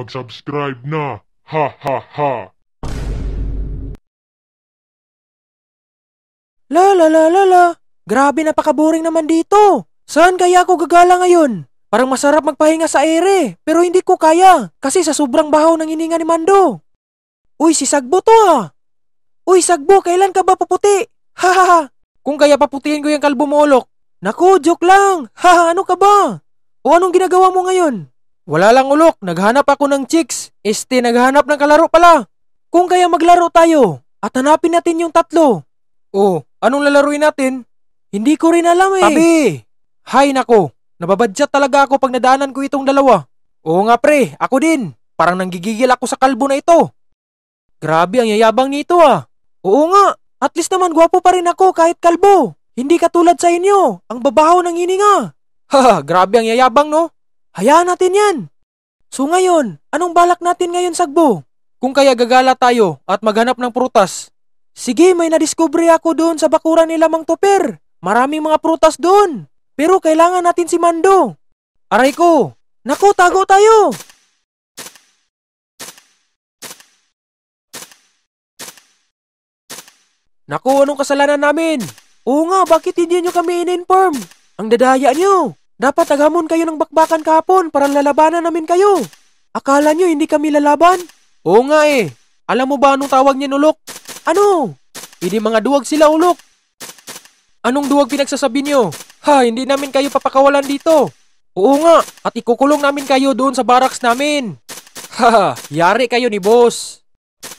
mag-subscribe na. Ha ha ha. La la la la la. Grabe, napaka-boring naman dito. Saan kaya ako gagala ngayon? Parang masarap magpahinga sa ere, pero hindi ko kaya kasi sa sobrang bahaw ng hininga ni Mando. Uy, si Sagbo to ah. Uy, Sagbo, kailan ka ba paputi? Ha ha ha. Kung kaya paputihin ko yung kalbo mo, Ulok. Naku, joke lang. Ha ha, ano ka ba? O anong ginagawa mo ngayon? Wala lang, Ulok. Naghanap ako ng chicks. Naghanap ng kalaro pala. Kung kaya maglaro tayo at hanapin natin yung tatlo. Oh, anong lalaruin natin? Hindi ko rin alam eh. Tabi! Hay nako, nababadjat talaga ako pag nadaanan ko itong dalawa. Oo nga pre, ako din. Parang nanggigigil ako sa kalbo na ito. Grabe, ang yayabang nito ah. Oo nga, at least naman gwapo pa rin ako kahit kalbo. Hindi katulad sa inyo, ang babaho ng hininga. Haha, grabe ang yayabang no? Hayaan natin yan. So ngayon, anong balak natin ngayon, Sagbo? Kung kaya gagala tayo at maghanap ng prutas. Sige, may nadiskubre ako doon sa bakuran nila Mang Toper. Maraming mga prutas doon. Pero kailangan natin si Mando. Aray ko! Naku, tago tayo! Naku, anong kasalanan namin? Oo nga, bakit hindi nyo kami in-inform? Ang dadaya nyo. Dapat aghamon kayo ng bakbakan kahapon para lalabanan namin kayo. Akala nyo hindi kami lalaban? Oo nga eh. Alam mo ba anong tawag niya, Ulok? Ano? Hindi mga duwag sila, Ulok. Anong duwag pinagsasabi nyo? Ha, hindi namin kayo papakawalan dito. Oo nga, at ikukulong namin kayo doon sa barracks namin. Ha, yari kayo ni boss.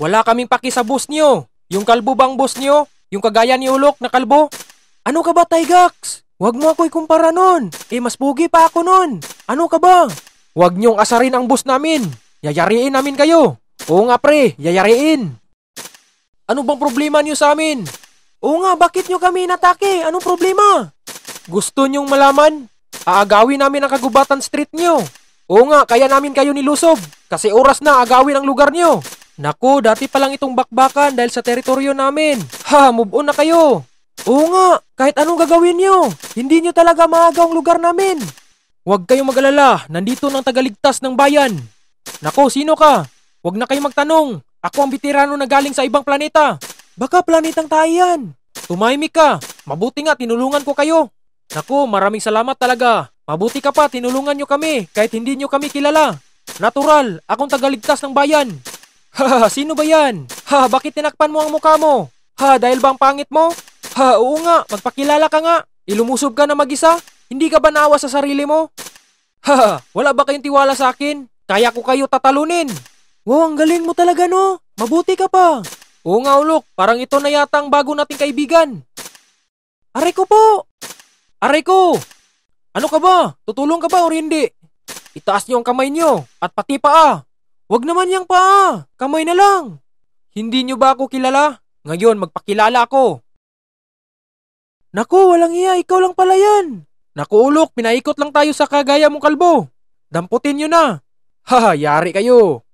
Wala kaming paki sa boss nyo. Yung kalbo bang boss nyo? Yung kagaya ni Ulok na kalbo? Ano ka ba, Tygax? Huwag mo ako ikumpara nun. Mas pugi pa ako nun. Ano ka ba? Huwag nyong asarin ang boss namin. Yayariin namin kayo. Oo nga pre, yayariin. Ano bang problema nyo sa amin? Oo nga, bakit nyo kami inatake? Anong problema? Gusto nyong malaman? Aagawin namin ang kagubatan street nyo. Oo nga, kaya namin kayo nilusob. Kasi oras na agawin ang lugar nyo. Naku, dati pa lang itong bakbakan dahil sa teritoryo namin. Ha, move on na kayo. Oo nga, kahit anong gagawin nyo, hindi nyo talaga maagaw ang lugar namin. Huwag kayong mag-alala, nandito ng tagaligtas ng bayan. Naku, sino ka? Huwag na kayong magtanong. Ako ang veterano na galing sa ibang planeta. Baka planetang tayo yan. Tumahimik ka. Mabuti nga, tinulungan ko kayo. Naku, maraming salamat talaga. Mabuti ka pa, tinulungan nyo kami kahit hindi nyo kami kilala. Natural, akong tagaligtas ng bayan. Ha, sino ba yan? Ha, bakit tinakpan mo ang mukha mo? Ha, dahil ba ang pangit mo? Ha, oo nga, magpakilala ka nga. Ilumusob ka na mag-isa? Hindi ka ba naawa sa sarili mo? Ha, wala ba kayong tiwala sa akin? Kaya ko kayo tatalunin. Wow, ang galing mo talaga no. Mabuti ka pa. Oo nga, Ulok, parang ito na yata ang bago nating kaibigan. Aray ko po! Aray ko! Ano ka ba? Tutulong ka ba o hindi? Itaas niyo ang kamay niyo at pati paa. Wag naman yang paa, kamay na lang. Hindi niyo ba ako kilala? Ngayon, magpakilala ako. Naku, walang iya, ikaw lang pala yan. Naku, Ulok, pinaikot lang tayo sa kagaya mong kalbo. Damputin niyo na. Haha, yari kayo.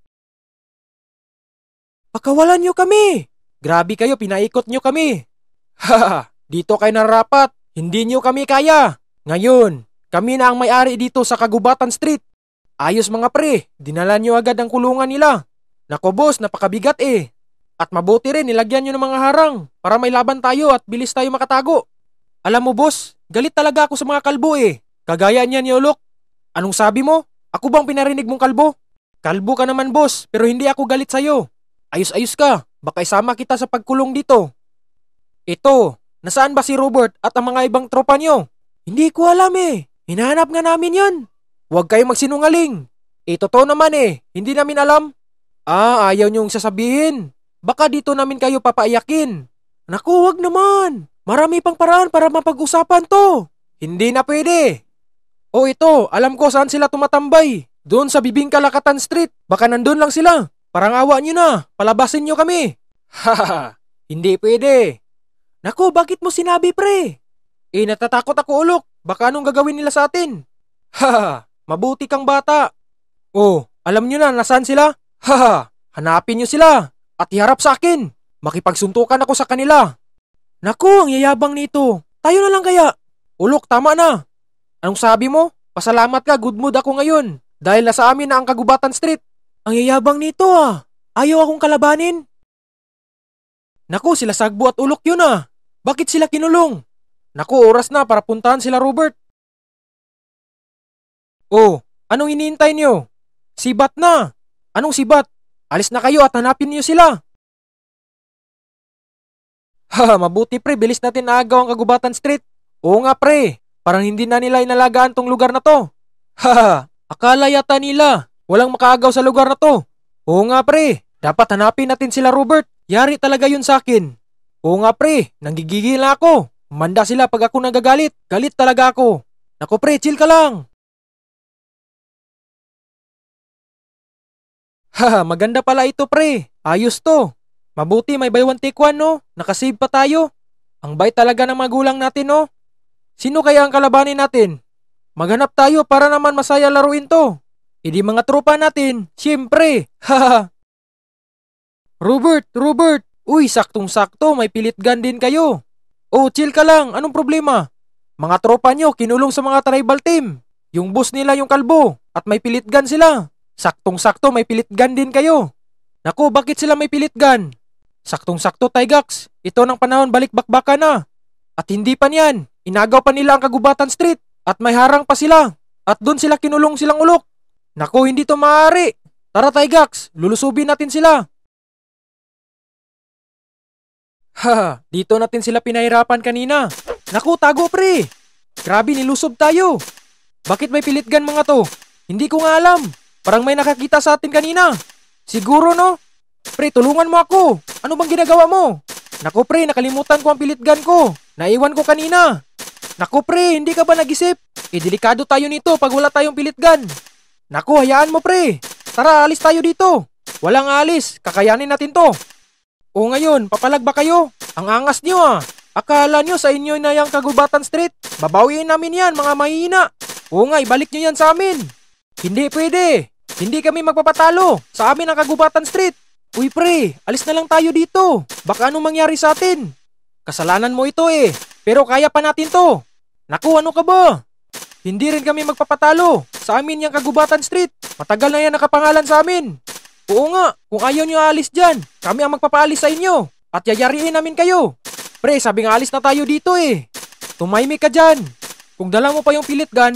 Pakawalan nyo kami! Grabe kayo, pinaikot nyo kami! Haha, dito kayo nararapat, hindi nyo kami kaya! Ngayon, kami na ang may-ari dito sa Kagubatan Street. Ayos mga pre, dinala nyo agad ang kulungan nila. Nako boss, napakabigat eh. At mabuti rin, nilagyan nyo ng mga harang para may laban tayo at bilis tayo makatago. Alam mo boss, galit talaga ako sa mga kalbo eh. Kagaya niya ni Ulok. Anong sabi mo? Ako bang pinarinig mong kalbo? Kalbo ka naman boss, pero hindi ako galit sa'yo. Ayos-ayos ka, baka isama kita sa pagkulong dito. Ito, nasaan ba si Robert at ang mga ibang tropa nyo? Hindi ko alam eh, hinahanap nga namin yun. Huwag kayong magsinungaling. Totoo naman eh, hindi namin alam. Ayaw nyong sasabihin. Baka dito namin kayo papaiyakin. Naku, huwag naman. Marami pang paraan para mapag-usapan to. Hindi na pwede. O ito, alam ko saan sila tumatambay. Doon sa Bibingka Lakatan Street, baka nandun lang sila. Parang awa nyo na, palabasin nyo kami. Haha, hindi pwede. Naku, bakit mo sinabi pre? Natatakot ako Ulok, baka anong gagawin nila sa atin? Haha, mabuti kang bata. Oh, alam nyo na nasaan sila? Haha, hanapin nyo sila at iharap sa akin. Makipagsuntukan ako sa kanila. Naku, ang yayabang nito. Tayo na lang kaya. Ulok, tama na. Anong sabi mo? Pasalamat ka, good mood ako ngayon. Dahil nasa amin na ang Kagubatan Street. Ang yayabang nito ah. Ayaw akong kalabanin. Naku, sila Sagbo at Ulok yun ah. Bakit sila kinulong? Naku, oras na para puntahan sila Robert. Oh, anong iniintay niyo? Sibat na. Anong sibat? Alis na kayo at hanapin niyo sila. Haha, mabuti pre, bilis natin naagaw ang Kagubatan Street. Oo nga pre, parang hindi na nila inalagaan tong lugar na to. Haha, akala yata nila walang makaagaw sa lugar na to. Oo nga pre, dapat hanapin natin sila Robert. Yari talaga yun sa akin. Oo nga pre, nanggigigil na ako. Manda sila pag ako nagagalit. Galit talaga ako. Naku pre, chill ka lang. Haha, maganda pala ito pre. Ayos to. Mabuti may buy one take one no. Nakasave pa tayo. Ang bait talaga ng magulang natin no. Sino kaya ang kalabanin natin? Maghanap tayo para naman masaya laruin to. Hindi mga tropa natin. Siyempre. Haha. Robert. Uy, saktong-sakto. May pilit gun din kayo. Oh, chill ka lang. Anong problema? Mga tropa nyo kinulong sa mga tribal team. Yung boss nila yung kalbo. At may pilit gun sila. Saktong-sakto may pilit gun din kayo. Naku, bakit sila may pilit gun? Saktong-sakto, Tygax. Ito ng panahon balik-bakbaka na. At hindi pa niyan. Inagaw pa nila ang Kagubatan Street. At may harang pa sila. At doon sila kinulong silang Ulok. Naku, hindi to maaari. Tara, Tygax. Lulusubin natin sila. Haha, dito natin sila pinahirapan kanina. Naku, tago pre. Grabe, nilusob tayo. Bakit may pilit gun mga to? Hindi ko nga alam. Parang may nakakita sa atin kanina. Siguro no? Pre, tulungan mo ako. Ano bang ginagawa mo? Naku pre, nakalimutan ko ang pilit gun ko. Naiwan ko kanina. Naku pre, hindi ka ba nag-isip? Delikado tayo nito pag wala tayong pilit gun. Naku, hayaan mo pre. Tara, alis tayo dito. Walang alis, kakayanin natin to. O ngayon, papalag ba kayo? Ang angas nyo ah. Akala nyo sa inyo na yung Kagubatan Street? Babawiin namin yan, mga mahihina. O nga, ibalik nyo yan sa amin. Hindi pwede. Hindi kami magpapatalo. Sa amin ang Kagubatan Street. Uy pre, alis na lang tayo dito. Baka anong mangyari sa atin? Kasalanan mo ito eh. Pero kaya pa natin to. Naku, ano ka ba? Hindi rin kami magpapatalo. Sa amin yung Kagubatan Street. Matagal na yan nakapangalan sa amin. Oo nga, kung ayaw nyo alis dyan, kami ang magpapaalis sa inyo. At yayariin namin kayo. Pre, sabi nga alis na tayo dito eh. Tumahimik ka dyan. Kung dala mo pa yung pilit gun,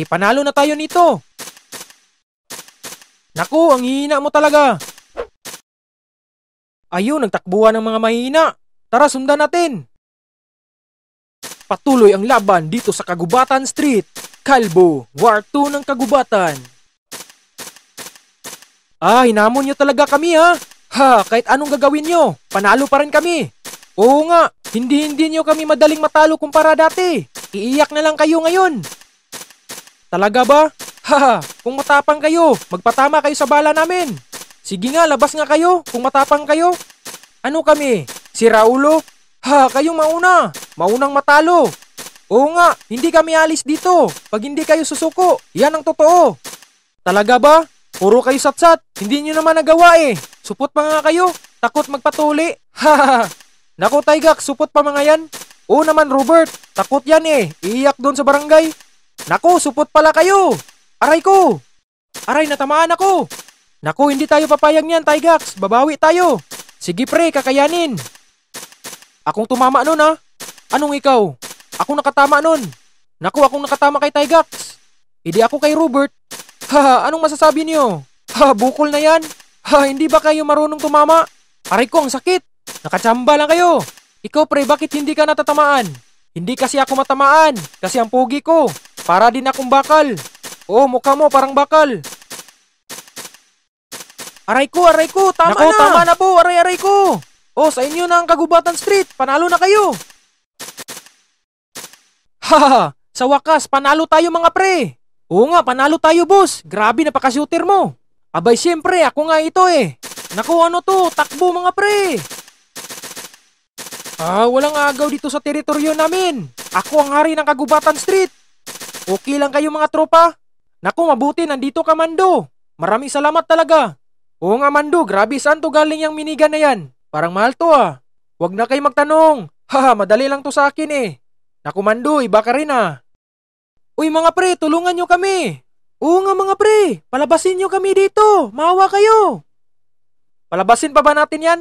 panalo na tayo nito. Naku, ang hihina mo talaga. Ayun, nagtakbuhan ng mga mahihina. Tara, sundan natin. Patuloy ang laban dito sa Kagubatan Street. Kalbo, War 2 ng Kagubatan. Hinamon nyo talaga kami ha. Kahit anong gagawin nyo, panalo pa rin kami. Oo nga, hindi nyo kami madaling matalo kumpara dati. Iiyak na lang kayo ngayon. Talaga ba? Kung matapang kayo, magpatama kayo sa bala namin. Sige nga, labas nga kayo kung matapang kayo. Ano kami? Si Raulo? Kayong mauna. Maunang matalo. Oo nga, hindi kami alis dito pag hindi kayo susuko. Yan ang totoo. Talaga ba? Puro kayo satsat. Hindi nyo naman nagawa eh. Supot pa nga kayo. Takot magpatuli. Naku Tygax, supot pa mga yan. Oo naman Robert, takot yan eh. Iiyak doon sa barangay. Naku, supot pala kayo. Aray ko. Aray, natamaan ako. Naku, hindi tayo papayag niyan Tygax. Babawi tayo. Sige pre, kakayanin. Akong tumama nun ha. Anong ikaw? Akong nakatama nun. Naku, akong nakatama kay Tygax. Hindi ako kay Robert. Anong masasabi niyo? Bukol na yan. Hindi ba kayo marunong tumama? Aray ko, ang sakit. Nakachamba lang kayo. Ikaw pre, bakit hindi ka natatamaan? Hindi kasi ako matamaan. Kasi ang pogi ko. Para din akong bakal. Oo, mukha mo parang bakal. Aray ko, tama Naku, na. tama na po, aray ko. Oh, sa inyo na ang Kagubatan Street. Panalo na kayo. Sa wakas, panalo tayo mga pre. Oo nga, panalo tayo boss. Grabe, napaka-shooter mo. Abay, siyempre, ako nga ito eh. Naku, ano to? Takbo mga pre. Walang agaw dito sa teritoryo namin. Ako ang hari ng Kagubatan Street. Okay lang kayo mga tropa? Naku, mabuti, nandito ka Mando. Maraming salamat talaga. Oo nga Mando, grabe, saan to galing yung minigun na yan? Parang mahal to ah. Huwag na kayo magtanong. Madali lang to sa akin eh. Naku Mando, iba ka rin ah. Uy mga pre, tulungan nyo kami. Oo nga mga pre, palabasin nyo kami dito. Maawa kayo. Palabasin pa ba natin yan?